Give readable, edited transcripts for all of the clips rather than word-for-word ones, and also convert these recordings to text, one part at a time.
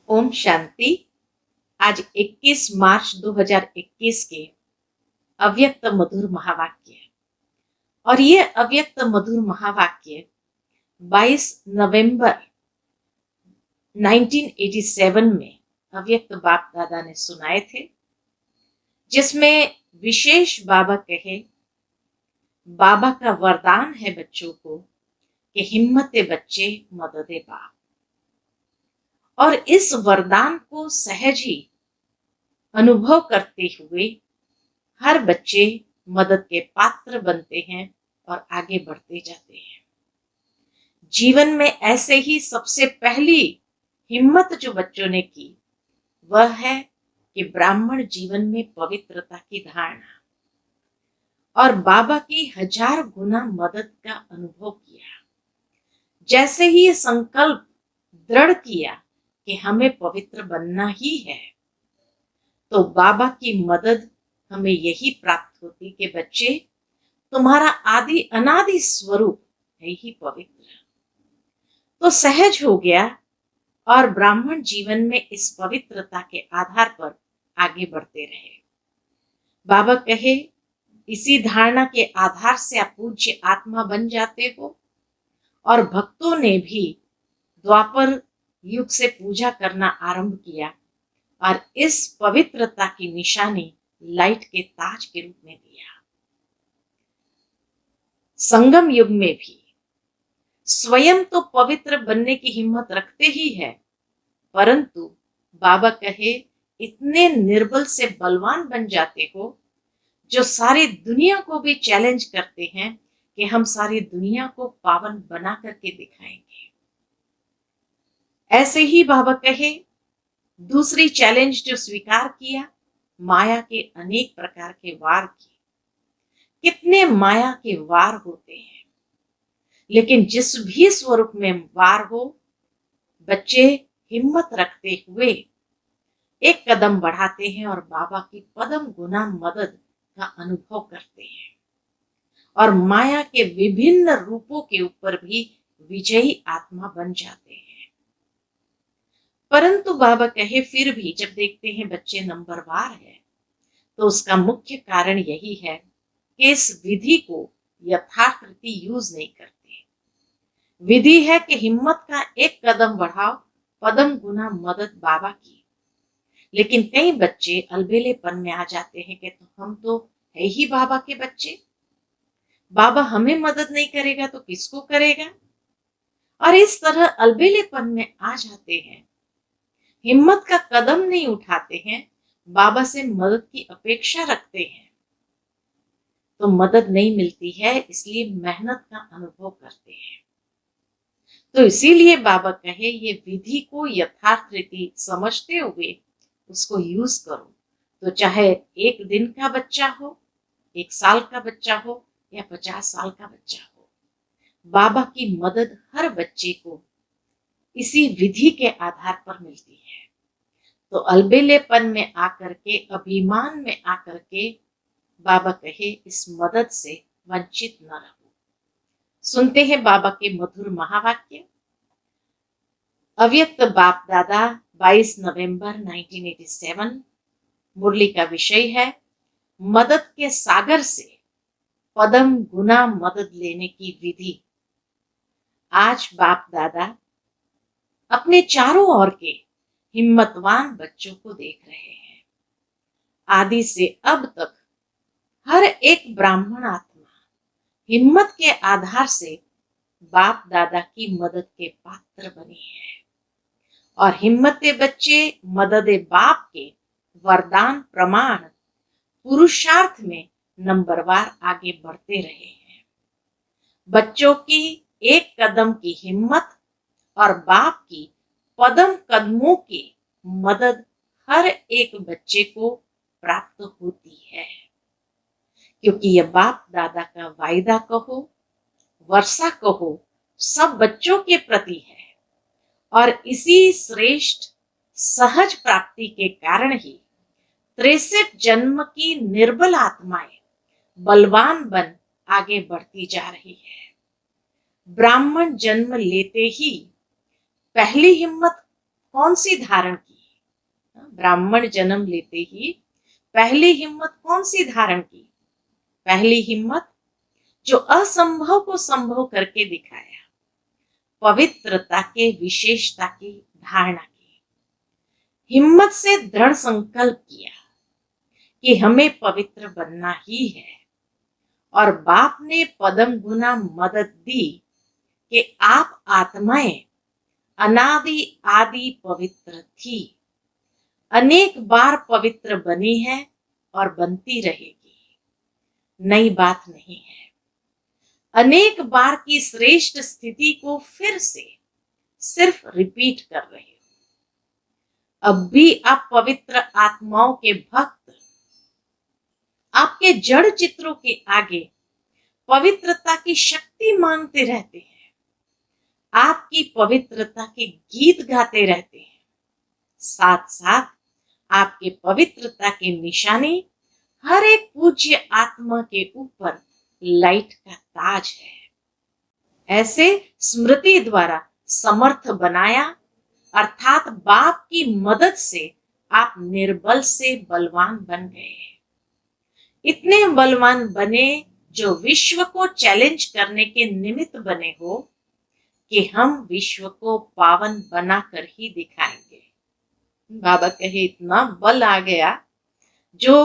ओम शांति। आज 21 मार्च 2021 के अव्यक्त मधुर महावाक्य और ये अव्यक्त मधुर महावाक्य 22 नवंबर 1987 में अव्यक्त बाप दादा ने सुनाए थे, जिसमें विशेष बाबा कहे, बाबा का वरदान है बच्चों को कि हिम्मते बच्चे मददे बाप। और इस वरदान को सहज ही अनुभव करते हुए हर बच्चे मदद के पात्र बनते हैं और आगे बढ़ते जाते हैं। जीवन में ऐसे ही सबसे पहली हिम्मत जो बच्चों ने की वह है कि ब्राह्मण जीवन में पवित्रता की धारणा और बाबा की 1000 गुना मदद का अनुभव किया। जैसे ही ये संकल्प दृढ़ किया कि हमें पवित्र बनना ही है, तो बाबा की मदद हमें यही प्राप्त होती कि बच्चे, तुम्हारा आदि अनादि स्वरूप है ही पवित्र। तो सहज हो गया और ब्राह्मण जीवन में इस पवित्रता के आधार पर आगे बढ़ते रहे। बाबा कहे, इसी धारणा के आधार से आप पूज्य आत्मा बन जाते हो। और भक्तों ने भी द्वापर युग से पूजा करना आरंभ किया और इस पवित्रता की निशानी लाइट के ताज के रूप में दिया। संगम युग में भी स्वयं तो पवित्र बनने की हिम्मत रखते ही है, परंतु बाबा कहे, इतने निर्बल से बलवान बन जाते हो जो सारी दुनिया को भी चैलेंज करते हैं कि हम सारी दुनिया को पावन बना करके दिखाएंगे। ऐसे ही बाबा कहे, दूसरी चैलेंज जो स्वीकार किया, माया के अनेक प्रकार के वार की। कितने माया के वार होते हैं, लेकिन जिस भी स्वरूप में वार हो, बच्चे हिम्मत रखते हुए एक कदम बढ़ाते हैं और बाबा की पदम गुना मदद का अनुभव करते हैं और माया के विभिन्न रूपों के ऊपर भी विजयी आत्मा बन जाते हैं। परंतु बाबा कहे, फिर भी जब देखते हैं बच्चे नंबरवार है, तो उसका मुख्य कारण यही है कि इस विधि को यथार्थ रीति यूज नहीं करते। विधि है कि हिम्मत का एक कदम बढ़ाओ, पदम गुना मदद बाबा की। लेकिन कई बच्चे अलबेलेपन में आ जाते हैं कि तो हम तो है ही बाबा के बच्चे, बाबा हमें मदद नहीं करेगा तो किसको करेगा। और इस तरह अलबेलेपन में आ जाते हैं, हिम्मत का कदम नहीं उठाते हैं, बाबा से मदद की अपेक्षा रखते हैं, तो मदद नहीं मिलती है, इसलिए मेहनत का अनुभव करते हैं। तो इसीलिए बाबा कहे, ये विधि को यथार्थ रीति समझते हुए उसको यूज करो। तो चाहे 1 दिन का बच्चा हो, 1 साल का बच्चा हो या 50 साल का बच्चा हो, बाबा की मदद हर बच्चे को इसी विधि के आधार पर मिलती है। तो अलबेलेपन में आकर के, अभिमान में आकर के बाबा कहे, इस मदद से वंचित न रहो। सुनते हैं बाबा के मधुर महावाक्य। अव्यक्त बाप दादा 22 नवंबर 1987। मुरली का विषय है, मदद के सागर से पदम गुना मदद लेने की विधि। आज बाप दादा अपने चारों ओर के हिम्मतवान बच्चों को देख रहे हैं। आदि से अब तक हर एक ब्राह्मण आत्मा हिम्मत के आधार से बाप दादा की मदद के पात्र बने हैं और हिम्मते बच्चे मददे बाप के वरदान प्रमाण पुरुषार्थ में नंबरवार आगे बढ़ते रहे हैं। बच्चों की एक कदम की हिम्मत और बाप की पदम कदमों की मदद हर एक बच्चे को प्राप्त होती है, क्योंकि यह बाप दादा का वायदा कहो, वर्षा कहो, सब बच्चों के प्रति है। और इसी श्रेष्ठ सहज प्राप्ति के कारण ही 63 जन्म की निर्बल आत्माएं बलवान बन आगे बढ़ती जा रही है। ब्राह्मण जन्म लेते ही पहली हिम्मत कौन सी धारण की? ब्राह्मण जन्म लेते ही पहली हिम्मत कौन सी धारण की? पहली हिम्मत जो असंभव को संभव करके दिखाया, पवित्रता के विशेषता की धारणा की। हिम्मत से दृढ़ संकल्प किया कि हमें पवित्र बनना ही है, और बाप ने पदम गुना मदद दी कि आप आत्माएं अनादि आदि पवित्र थी, अनेक बार पवित्र बनी है और बनती रहेगी। नई बात नहीं है। अनेक बार की श्रेष्ठ स्थिति को फिर से सिर्फ रिपीट कर रहे हो। अब भी आप पवित्र आत्माओं के भक्त आपके जड़ चित्रों के आगे पवित्रता की शक्ति मांगते रहते हैं, आपकी पवित्रता के गीत गाते रहते हैं। साथ साथ आपके पवित्रता की निशानी हर एक पूज्य आत्मा के ऊपर लाइट का ताज है। ऐसे स्मृति द्वारा समर्थ बनाया, अर्थात बाप की मदद से आप निर्बल से बलवान बन गए। इतने बलवान बने जो विश्व को चैलेंज करने के निमित्त बने हो कि हम विश्व को पावन बनाकर ही दिखाएंगे। बाबा कहे इतना बल आ गया जो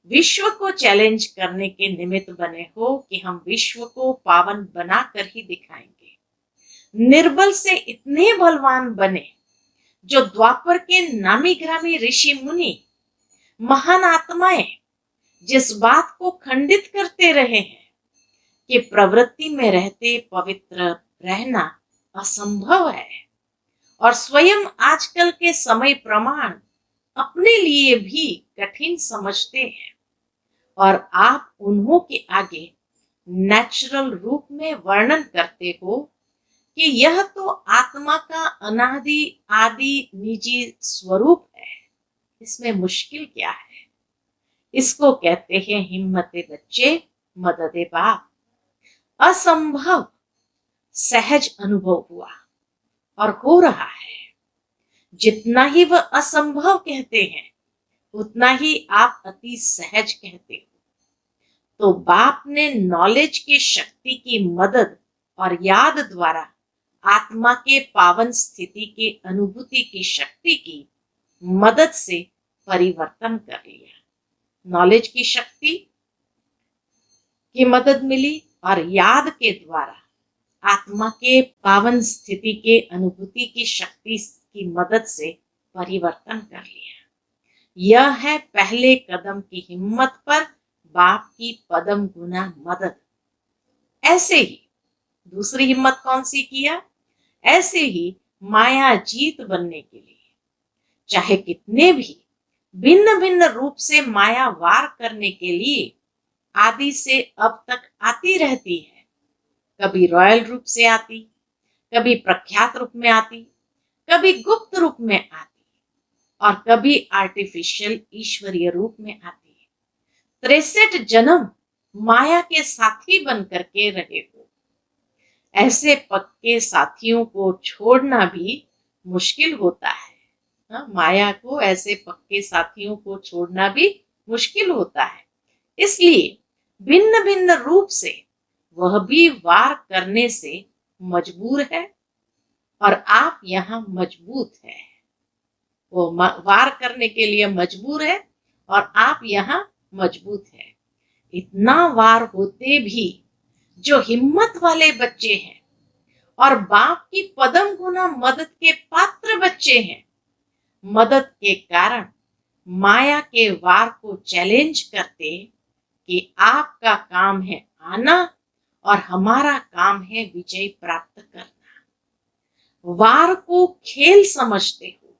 विश्व को चैलेंज करने के निमित्त बने हो कि हम विश्व को पावन बनाकर ही दिखाएंगे। निर्बल से इतने बलवान बने जो द्वापर के नामी ग्रामी ऋषि मुनि महान आत्माएं जिस बात को खंडित करते रहे हैं कि प्रवृत्ति में रहते पवित्र रहना असंभव है, और स्वयं आजकल के समय प्रमाण अपने लिए भी कठिन समझते हैं, और आप उन्हों के आगे नेचुरल रूप में वर्णन करते हो कि यह तो आत्मा का अनादि आदि निजी स्वरूप है, इसमें मुश्किल क्या है? इसको कहते हैं हिम्मते बच्चे मददे बाप। असंभव सहज अनुभव हुआ और हो रहा है। जितना ही वह असंभव कहते हैं उतना ही आप अति सहज कहते हो। तो बाप ने नॉलेज की शक्ति की मदद और याद द्वारा आत्मा के पावन स्थिति के अनुभूति की शक्ति की मदद से परिवर्तन कर लिया। नॉलेज की शक्ति की मदद मिली और याद के द्वारा आत्मा के पावन स्थिति के अनुभूति की शक्ति की मदद से परिवर्तन कर लिया। यह है पहले कदम की हिम्मत पर बाप की पदम गुना मदद। ऐसे ही दूसरी हिम्मत कौन सी किया? ऐसे ही माया जीत बनने के लिए चाहे कितने भी भिन्न भिन्न रूप से माया वार करने के लिए आदि से अब तक आती रहती है। कभी रॉयल रूप से आती, कभी प्रख्यात रूप में आती, कभी गुप्त रूप में आती, और कभी आर्टिफिशियल ईश्वरीय रूप में आती है। 63 जन्म माया के साथी बन करके रहे हो। ऐसे पक्के साथियों को छोड़ना भी मुश्किल होता है। माया को ऐसे पक्के साथियों को छोड़ना भी मुश्किल होता है। इसलिए भिन्न भिन्न रूप से वह भी वार करने से मजबूर है, और आप यहाँ मजबूत है। वो वार करने के लिए मजबूर है और आप यहाँ मजबूत है। इतना वार होते भी जो हिम्मत वाले बच्चे हैं और बाप की पदम गुना मदद के पात्र बच्चे हैं, मदद के कारण माया के वार को चैलेंज करते कि आपका काम है आना और हमारा काम है विजय प्राप्त करना। वार को खेल समझते हो,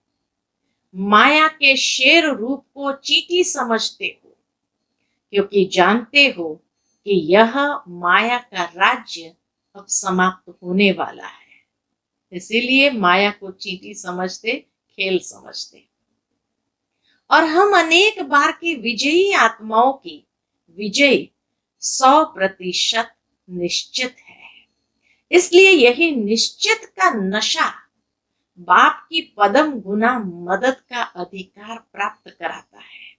माया के शेर रूप को चींटी समझते हो, क्योंकि जानते हो कि यह माया का राज्य अब समाप्त होने वाला है। इसीलिए माया को चींटी समझते, खेल समझते। और हम अनेक बार की विजयी आत्माओं की विजय 100% निश्चित है। इसलिए यही निश्चित का नशा बाप की पदम गुना मदद का अधिकार प्राप्त कराता है।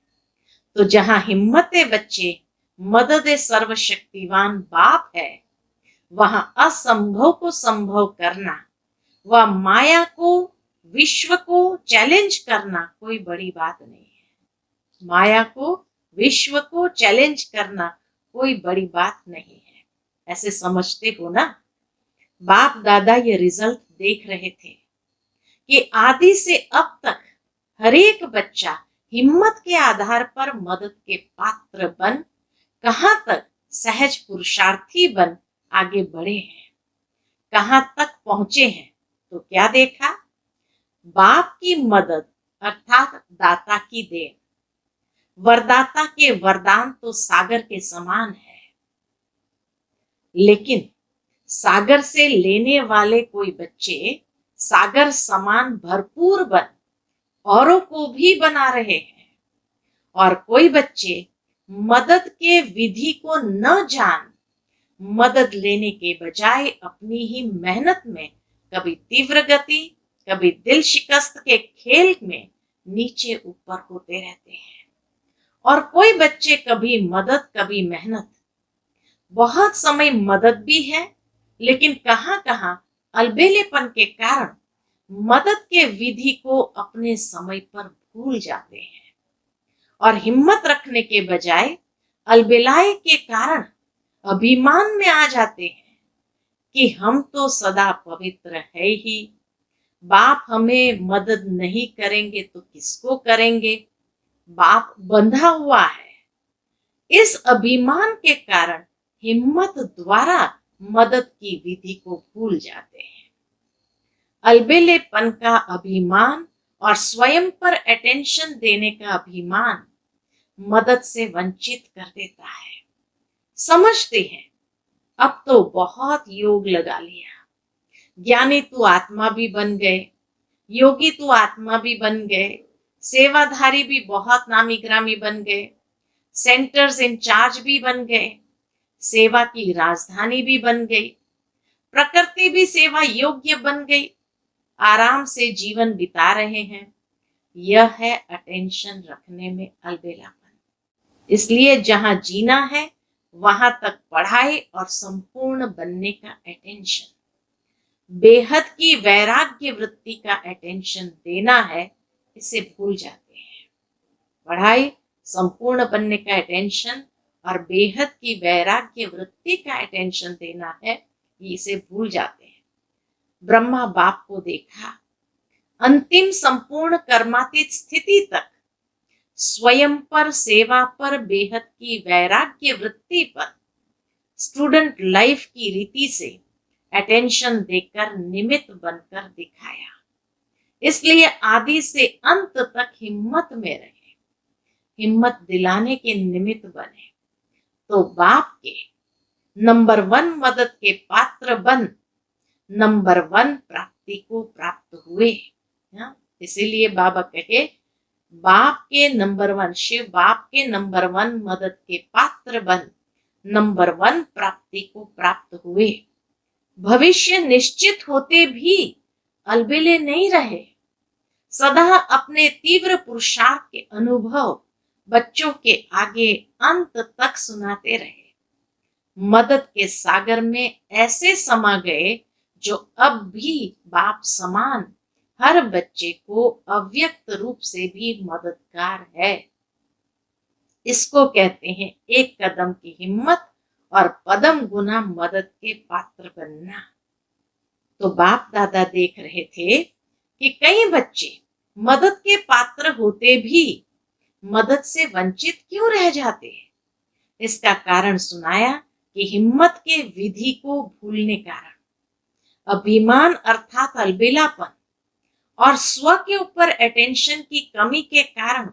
तो जहां हिम्मत बच्चे, मदद सर्वशक्तिवान बाप है, वहां असंभव को संभव करना व माया को, विश्व को चैलेंज करना कोई बड़ी बात नहीं है। माया को, विश्व को चैलेंज करना कोई बड़ी बात नहीं है। ऐसे समझते हो ना? बाप दादा ये रिजल्ट देख रहे थे कि आदि से अब तक हर एक बच्चा हिम्मत के आधार पर मदद के पात्र बन कहां तक सहज पुरुषार्थी बन आगे बढ़े हैं, कहां तक पहुंचे हैं। तो क्या देखा? बाप की मदद अर्थात दाता की देन, वरदाता के वरदान तो सागर के समान है, लेकिन सागर से लेने वाले कोई बच्चे सागर समान भरपूर बन औरों को भी बना रहे हैं, और कोई बच्चे मदद के विधि को न जान मदद लेने के बजाय अपनी ही मेहनत में कभी तीव्र गति, कभी दिल शिकस्त के खेल में नीचे ऊपर होते रहते हैं। और कोई बच्चे कभी मदद कभी मेहनत, बहुत समय मदद भी है, लेकिन कहां कहां अलबेलेपन के कारण मदद के विधि को अपने समय पर भूल जाते हैं, और हिम्मत रखने के बजाय अलबेलाए के कारण अभिमान में आ जाते हैं कि हम तो सदा पवित्र है ही, बाप हमें मदद नहीं करेंगे तो किसको करेंगे, बाप बंधा हुआ है। इस अभिमान के कारण हिम्मत द्वारा मदद की विधि को भूल जाते हैं। अलबेलेपन का अभिमान और स्वयं पर अटेंशन देने का अभिमान मदद से वंचित कर देता है। समझते हैं अब तो बहुत योग लगा लिया, ज्ञानी तू आत्मा भी बन गए, योगी तू आत्मा भी बन गए, सेवाधारी भी बहुत नामी ग्रामी बन गए, सेंटर्स इंचार्ज भी बन गए, सेवा की राजधानी भी बन गई, प्रकृति भी सेवा योग्य बन गई, आराम से जीवन बिता रहे हैं। यह है अटेंशन रखने में अलबेलापन। इसलिए जहां जीना है वहां तक पढ़ाई और संपूर्ण बनने का अटेंशन, बेहद की वैराग्य वृत्ति का अटेंशन देना है, इसे भूल जाते हैं। पढ़ाई, संपूर्ण बनने का अटेंशन और बेहद की वैराग्य वृत्ति का अटेंशन देना है, इसे भूल जाते हैं। ब्रह्मा बाप को देखा, अंतिम संपूर्ण कर्मातीत स्थिति तक स्वयं पर, सेवा पर, बेहद की वैराग्य वृत्ति पर, स्टूडेंट लाइफ की रीति से अटेंशन देकर निमित्त बनकर दिखाया। इसलिए आदि से अंत तक हिम्मत में रहे, हिम्मत दिलाने के निमित्त बने। तो बाप के नंबर 1 मदद के पात्र बन नंबर 1 प्राप्ति को प्राप्त हुए। इसीलिए बाबा कहे, बाप के नंबर 1, शिव बाप के नंबर 1 मदद के पात्र बन नंबर 1 प्राप्ति को प्राप्त हुए। भविष्य निश्चित होते भी अलबेले नहीं रहे, सदा अपने तीव्र पुरुषार्थ के अनुभव बच्चों के आगे अंत तक सुनाते रहे। मदद के सागर में ऐसे समा गए जो अब भी बाप समान हर बच्चे को अव्यक्त रूप से भी मददगार है। इसको कहते हैं एक कदम की हिम्मत और पदम गुना मदद के पात्र बनना। तो बाप दादा देख रहे थे कि कई बच्चे मदद के पात्र होते भी मदद से वंचित क्यों रह जाते हैं। इसका कारण सुनाया कि हिम्मत के विधि को भूलने कारण, अभिमान अर्थात अलबेलापन और स्व के ऊपर अटेंशन की कमी के कारण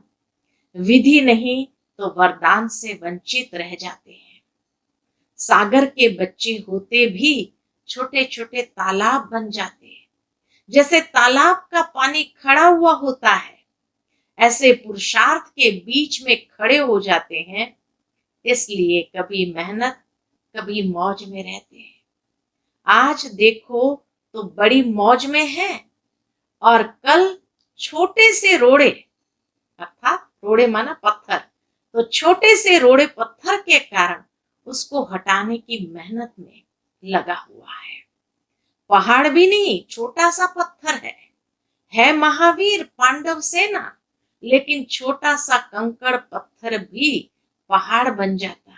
विधि नहीं तो वरदान से वंचित रह जाते हैं। सागर के बच्चे होते भी छोटे छोटे तालाब बन जाते हैं। जैसे तालाब का पानी खड़ा हुआ होता है, ऐसे पुरुषार्थ के बीच में खड़े हो जाते हैं। इसलिए कभी मेहनत कभी मौज में रहते हैं। आज देखो तो बड़ी मौज में है, और कल छोटे से रोड़े, अर्थात रोड़े माना पत्थर, तो छोटे से रोड़े पत्थर के कारण उसको हटाने की मेहनत में लगा हुआ है। पहाड़ भी नहीं, छोटा सा पत्थर है महावीर पांडव सेना, लेकिन छोटा सा कंकड़ पत्थर भी पहाड़ बन जाता,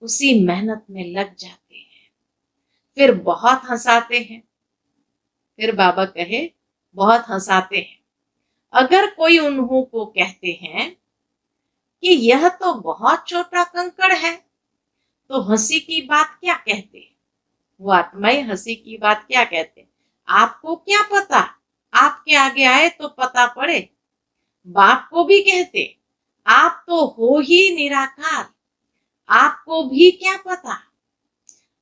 उसी मेहनत में लग जाते हैं। फिर बहुत हंसाते हैं। फिर बाबा कहे बहुत हंसाते हैं। अगर कोई उन्हों को कहते हैं कि यह तो बहुत छोटा कंकड़ है, तो हंसी की बात क्या कहते? वो आत्माएं हंसी की बात क्या कहते? आपको क्या पता, आपके आगे आए तो पता पड़े। बाप को भी कहते आप तो हो ही निराकार, आपको भी क्या पता।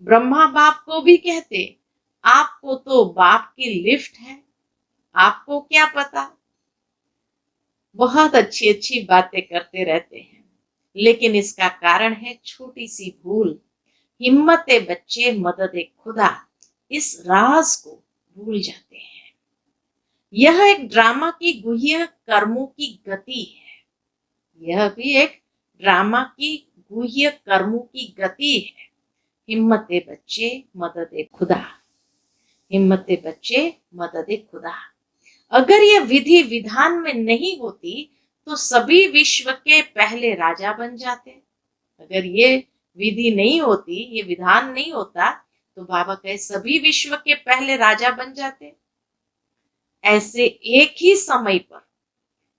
ब्रह्मा बाप को भी कहते आपको तो बाप की लिफ्ट है, आपको क्या पता। बहुत अच्छी अच्छी बातें करते रहते हैं, लेकिन इसका कारण है छोटी सी भूल। हिम्मत बच्चे मदद खुदा, इस राज को भूल जाते हैं। यह एक ड्रामा की गुह्य कर्मों की गति है। यह भी एक ड्रामा की गुह्य कर्मों की गति है। हिम्मत बच्चे मदद खुदा, हिम्मत बच्चे मदद खुदा। अगर यह विधि विधान में नहीं होती तो सभी विश्व के पहले राजा बन जाते। अगर ये विधि नहीं होती, ये विधान नहीं होता, तो बाबा कहे सभी विश्व के पहले राजा बन जाते। ऐसे एक ही समय पर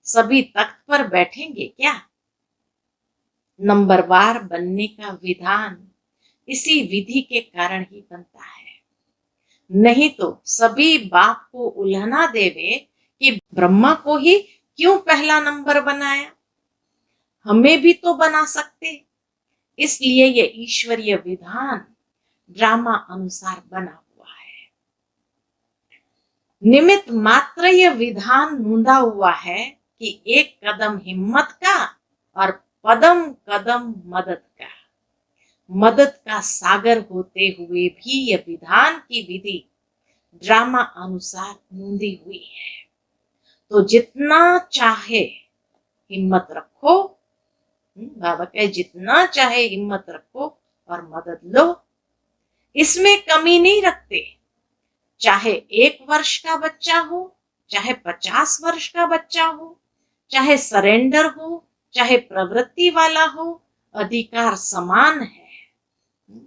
सभी तख्त पर बैठेंगे क्या? नंबरवार बनने का विधान इसी विधि के कारण ही बनता है। नहीं तो सभी बाप को उल्हना देवे कि ब्रह्मा को ही क्यों पहला नंबर बनाया, हमें भी तो बना सकते। इसलिए ये ईश्वरीय विधान ड्रामा अनुसार बना हुआ है। निमित्त मात्र यह विधान नूंदा हुआ है कि एक कदम हिम्मत का और पदम कदम मदद का। मदद का सागर होते हुए भी यह विधान की विधि ड्रामा अनुसार नूंदी हुई है। तो जितना चाहे हिम्मत रखो, बाबा कहे जितना चाहे हिम्मत रखो और मदद लो, इसमें कमी नहीं रखते। चाहे 1 वर्ष का बच्चा हो, चाहे 50 वर्ष का बच्चा हो, चाहे सरेंडर हो, चाहे प्रवृत्ति वाला हो, अधिकार समान है।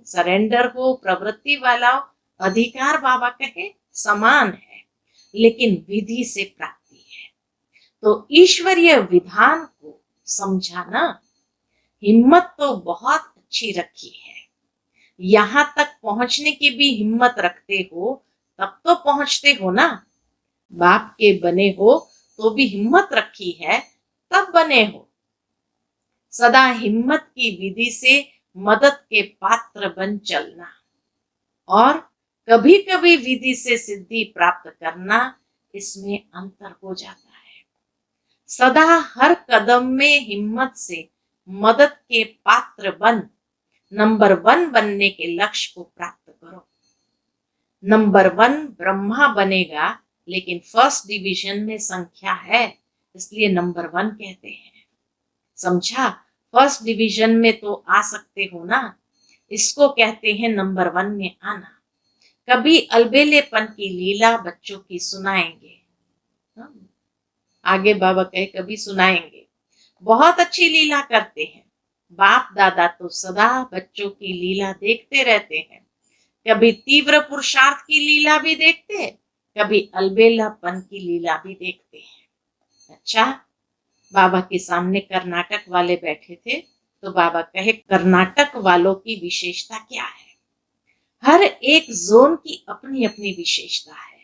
सरेंडर हो, प्रवृत्ति वाला हो, अधिकार बाबा कहे समान है, लेकिन विधि से प्राप्ति है। तो ईश्वरीय विधान को समझाना, हिम्मत तो बहुत अच्छी रखी है, यहां तक पहुंचने की भी हिम्मत रखते हो तब तो पहुंचते हो ना। बाप के बने हो तो भी हिम्मत रखी है तब बने हो। सदा हिम्मत की विधि से मदद के पात्र बन चलना और कभी कभी विधि से सिद्धि प्राप्त करना, इसमें अंतर हो जाता है। सदा हर कदम में हिम्मत से मदद के पात्र बन नंबर 1 बनने के लक्ष्य को प्राप्त करो। नंबर 1 ब्रह्मा बनेगा, लेकिन फर्स्ट डिवीजन में संख्या है, इसलिए नंबर 1 कहते हैं। समझा? फर्स्ट डिवीजन में तो आ सकते हो ना, इसको कहते हैं नंबर 1 में आना। कभी अलबेलेपन की लीला बच्चों की सुनाएंगे, आगे बाबा कहे कभी सुनाएंगे। बहुत अच्छी लीला करते हैं। बाप दादा तो सदा बच्चों की लीला देखते रहते हैं। कभी तीव्र पुरुषार्थ की लीला भी देखते हैं, कभी अलबेलापन की लीला भी देखते हैं। अच्छा, बाबा के सामने कर्नाटक वाले बैठे थे, तो बाबा कहे कर्नाटक वालों की विशेषता क्या है? हर एक जोन की अपनी अपनी विशेषता है।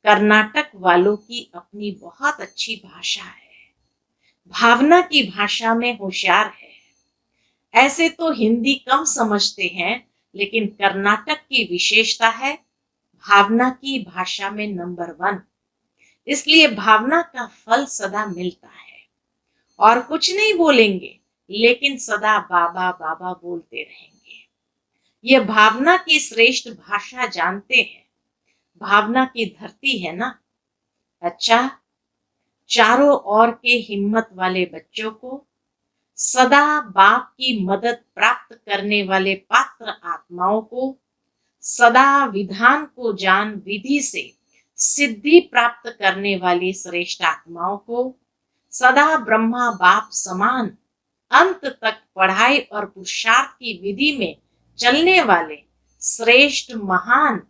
कर्नाटक वालों की अपनी बहुत अच्छी भाषा है, भावना की भाषा में होशियार है। ऐसे तो हिंदी कम समझते हैं, लेकिन कर्नाटक की विशेषता है भावना की भाषा में नंबर 1। इसलिए भावना का फल सदा मिलता है। और कुछ नहीं बोलेंगे, लेकिन सदा बाबा बाबा बोलते रहेंगे। यह भावना की श्रेष्ठ भाषा जानते हैं। भावना की धरती है ना। अच्छा, चारों ओर के हिम्मत वाले बच्चों को, सदा बाप की मदद प्राप्त करने वाले पात्र आत्माओं को, सदा विधान को जान विधि से सिद्धि प्राप्त करने वाली श्रेष्ठ आत्माओं को, सदा ब्रह्मा बाप समान अंत तक पढ़ाई और पुरुषार्थ की विधि में चलने वाले श्रेष्ठ महान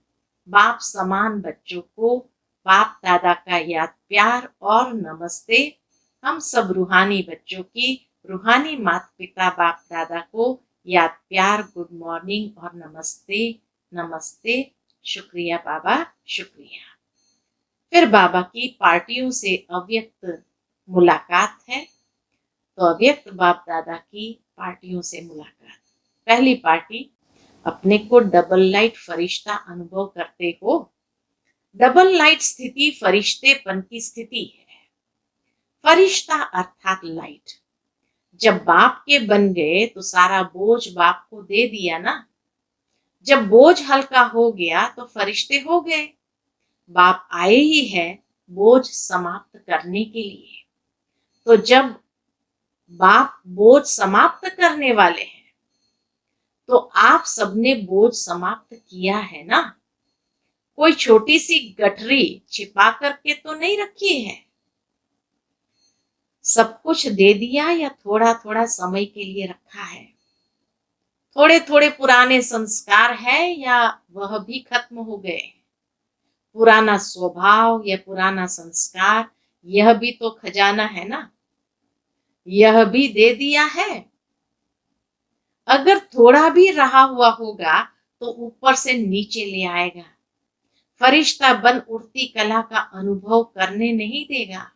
बाप समान बच्चों को बाप दादा का याद प्यार और नमस्ते। हम सब रूहानी बच्चों की रूहानी माता पिता बाप दादा को याद प्यार, गुड मॉर्निंग और नमस्ते नमस्ते। शुक्रिया बाबा, शुक्रिया। फिर बाबा की पार्टियों से अव्यक्त मुलाकात है। तो अव्यक्त बाप दादा की पार्टियों से मुलाकात। पहली पार्टी, अपने को डबल लाइट फरिश्ता अनुभव करते हो। डबल लाइट स्थिति फरिश्तेपन की स्थिति है। फरिश्ता अर्थात लाइट। जब बाप के बन गए तो सारा बोझ बाप को दे दिया ना। जब बोझ हल्का हो गया तो फरिश्ते हो गए। बाप आए ही है बोझ समाप्त करने के लिए। तो जब बाप बोझ समाप्त करने वाले हैं तो आप सबने बोझ समाप्त किया है ना। कोई छोटी सी गठरी छिपा करके तो नहीं रखी है। सब कुछ दे दिया या थोड़ा थोड़ा समय के लिए रखा है। थोड़े थोड़े पुराने संस्कार है या वह भी खत्म हो गए। पुराना स्वभाव या पुराना संस्कार, यह भी तो खजाना है ना। यह भी दे दिया है। अगर थोड़ा भी रहा हुआ होगा तो ऊपर से नीचे ले आएगा। फरिश्ता बन उड़ती कला का अनुभव करने नहीं देगा।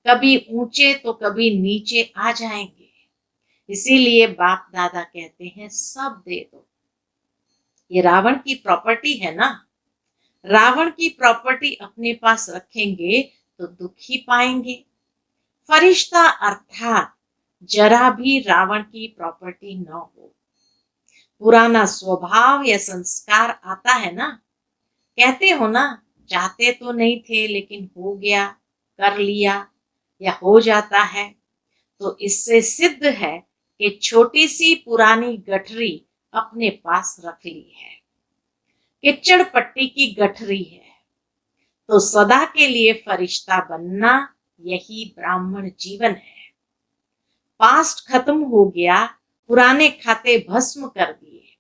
कभी ऊंचे तो कभी नीचे आ जाएंगे। इसीलिए बाप दादा कहते हैं सब दे दो। ये रावण की प्रॉपर्टी है ना। रावण की प्रॉपर्टी अपने पास रखेंगे तो दुख ही पाएंगे। फरिश्ता अर्थात जरा भी रावण की प्रॉपर्टी न हो। पुराना स्वभाव या संस्कार आता है ना। कहते हो ना, चाहते तो नहीं थे लेकिन हो गया, कर लिया या हो जाता है। तो इससे सिद्ध है कि छोटी सी पुरानी गठरी अपने पास रख ली है। किच्चड़ पट्टी की गठरी है। तो सदा के लिए फरिश्ता बनना यही ब्राह्मण जीवन है। पास्ट खत्म हो गया, पुराने खाते भस्म कर दिए।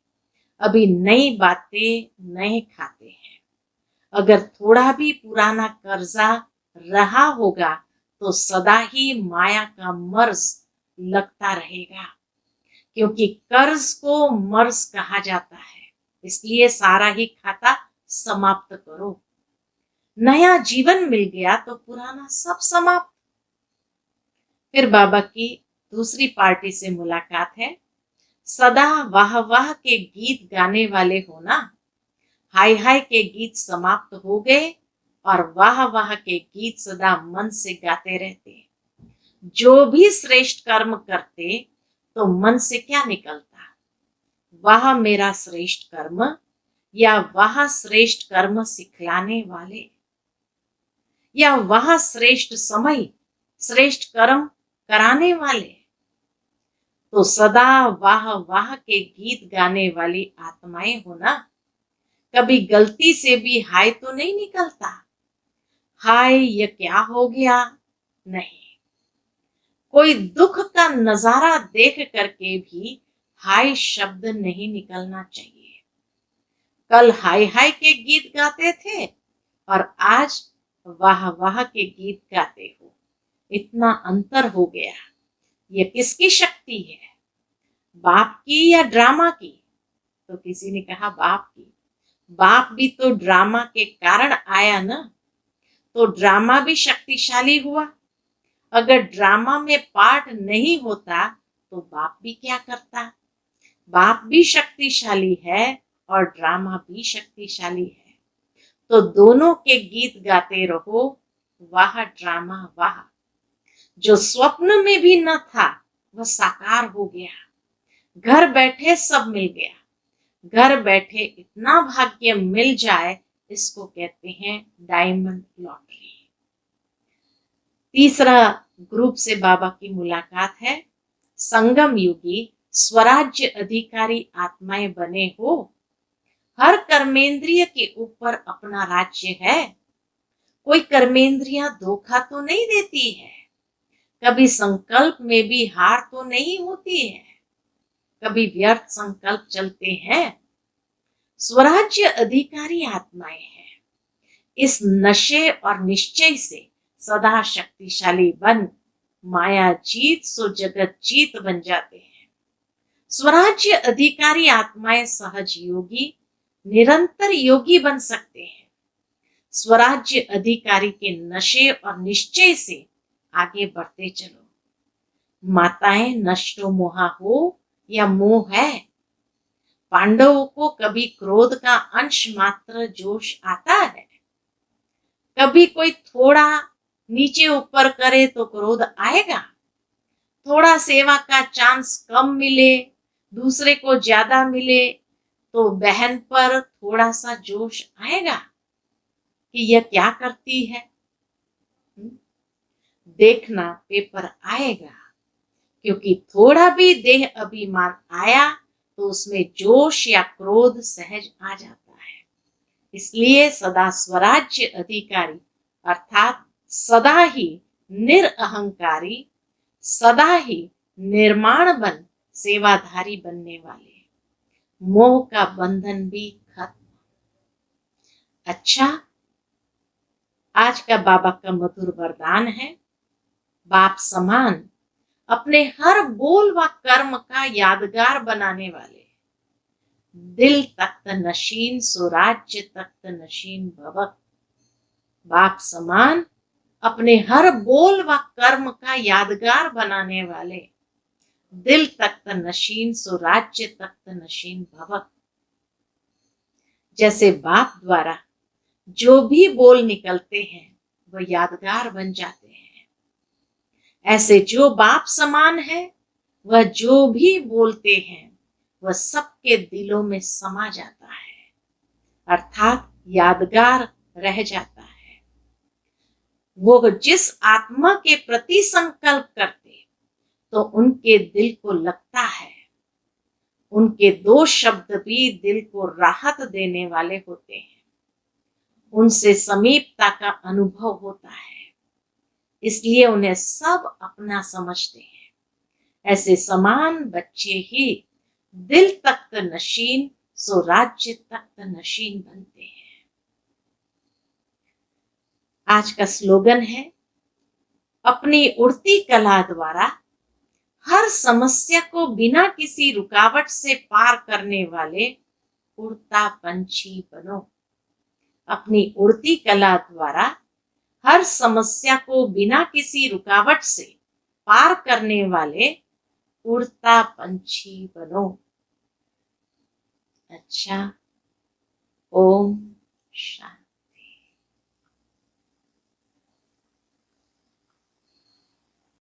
अभी नई बातें नए खाते हैं। अगर थोड़ा भी पुराना कर्जा रहा होगा तो सदा ही माया का मर्ज लगता रहेगा। क्योंकि कर्ज को मर्ज कहा जाता है। इसलिए सारा ही खाता समाप्त करो। नया जीवन मिल गया तो पुराना सब समाप्त। फिर बाबा की दूसरी पार्टी से मुलाकात है। सदा वाह वाह के गीत गाने वाले हो ना। हाय हाय के गीत समाप्त हो गए और वाह वाह के गीत सदा मन से गाते रहते। जो भी श्रेष्ठ कर्म करते तो मन से क्या निकलता, वह मेरा श्रेष्ठ कर्म या वह श्रेष्ठ कर्म सिखलाने वाले या वह श्रेष्ठ समय श्रेष्ठ कर्म कराने वाले। तो सदा वाह वाह के गीत गाने वाली आत्माएं हो ना। कभी गलती से भी हाय तो नहीं निकलता। हाय ये क्या हो गया, नहीं। कोई दुख का नजारा देख करके भी हाय शब्द नहीं निकलना चाहिए। कल हाय हाय के गीत गाते थे और आज वाह वाह के गीत गाते हो। इतना अंतर हो गया। ये किसकी शक्ति है, बाप की या ड्रामा की? तो किसी ने कहा बाप की। बाप भी तो ड्रामा के कारण आया ना। तो ड्रामा भी शक्तिशाली हुआ। अगर ड्रामा में पार्ट नहीं होता तो बाप भी क्या करता। बाप भी शक्तिशाली है और ड्रामा भी शक्तिशाली है। तो दोनों के गीत गाते रहो। वाह ड्रामा वाह। जो स्वप्न में भी न था वह साकार हो गया। घर बैठे सब मिल गया। घर बैठे इतना भाग्य मिल जाए, इसको कहते हैं डायमंड लॉटरी। तीसरा ग्रुप से बाबा की मुलाकात है। संगम युगी स्वराज्य अधिकारी आत्माएं बने हो। हर कर्मेंद्रिय के ऊपर अपना राज्य है। कोई कर्मेंद्रियां धोखा तो नहीं देती है। कभी संकल्प में भी हार तो नहीं होती है। कभी व्यर्थ संकल्प चलते हैं। स्वराज्य अधिकारी आत्माएं हैं। इस नशे और निश्चय से सदा शक्तिशाली बन माया जीत सो जगत जीत बन जाते हैं। स्वराज्य अधिकारी आत्माएं सहज योगी निरंतर योगी बन सकते हैं। स्वराज्य अधिकारी के नशे और निश्चय से आगे बढ़ते चलो। माताएं नष्टो मोहा हो या मोह है। पांडवों को कभी क्रोध का अंश मात्र जोश आता है। कभी कोई थोड़ा नीचे ऊपर करे तो क्रोध आएगा। थोड़ा सेवा का चांस कम मिले, दूसरे को ज्यादा मिले तो बहन पर थोड़ा सा जोश आएगा कि यह क्या करती है। देखना पेपर आएगा, क्योंकि थोड़ा भी देह अभिमान आया तो उसमें जोश या क्रोध सहज आ जाता है। इसलिए सदा स्वराज्य अधिकारी अर्थात सदा ही निरअहंकारी, सदा ही निर्माण बन सेवाधारी बनने वाले। मोह का बंधन भी खत्म। अच्छा, आज का बाबा का मधुर वरदान है। बाप समान अपने हर बोल व कर्म का यादगार बनाने वाले। दिल तख्त नशीन सुराज्य तख्त नशीन भवक। बाप समान अपने हर बोल व कर्म का यादगार बनाने वाले। दिल तख्त नशीन सुराज्य तख्त नशीन भवक। जैसे बाप द्वारा जो भी बोल निकलते हैं वह यादगार बन जाते हैं, ऐसे जो बाप समान है वह जो भी बोलते हैं वह सबके दिलों में समा जाता है, अर्थात यादगार रह जाता है। वो जिस आत्मा के प्रति संकल्प करते तो उनके दिल को लगता है। उनके दो शब्द भी दिल को राहत देने वाले होते हैं। उनसे समीपता का अनुभव होता है, इसलिए उन्हें सब अपना समझते हैं। ऐसे समान बच्चे ही दिल तख्त नशीन सो राज्य तख्त नशीन बनते हैं। आज का स्लोगन है, अपनी उड़ती कला द्वारा हर समस्या को बिना किसी रुकावट से पार करने वाले उड़ता पंछी बनो। अपनी उड़ती कला द्वारा हर समस्या को बिना किसी रुकावट से पार करने वाले उड़ता पंछी बनो। अच्छा, ओम शांति।